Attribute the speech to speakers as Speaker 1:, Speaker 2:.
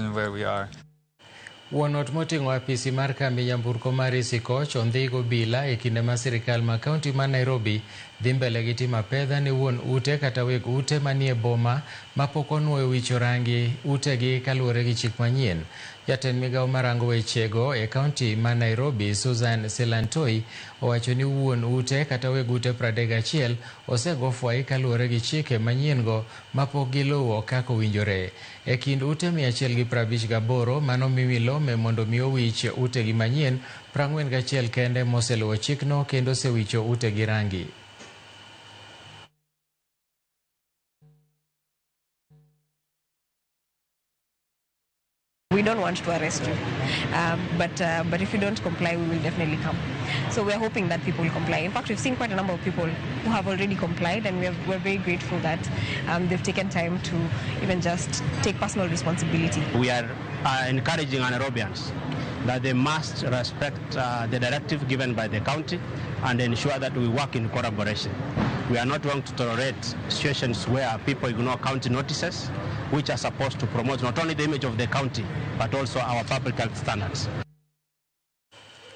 Speaker 1: where we are.
Speaker 2: Wuonot moting'o apisi mar kambi nyamburko mar Isikoch ondhigo bila e kinde ma sirikal ma kaunti ma Nairobi dhi mbele gi timo apedha ne wuon ute kata weg ute manie boma mapok onuoyo wicho rangi utegi kaluwore gi chik manyien. Jatend migawo marango wechego e kaunti ma Nairobi, Susan Selantoi, owacho ni wuon ute kata weg ute 31 osego fwai kaluwore gi chike manyien-go mapok giluwo kaka owinjore. E kind ute 158 mano milome mondo mi owich utegi manyien, 41 kende moseluwo chikno kendo osewicho utegi rangi.
Speaker 3: We don't want to arrest you, but if you don't comply, we will definitely come. So we are hoping that people will comply. In fact, we've seen quite a number of people who have already complied, and we're very grateful that they've taken time to even just take personal responsibility.
Speaker 4: We are encouraging Nairobians that they must respect the directive given by the county and ensure that we work in collaboration. We are not going to tolerate situations where people ignore county notices, which are supposed to promote not only the image of the county, but also our public health standards.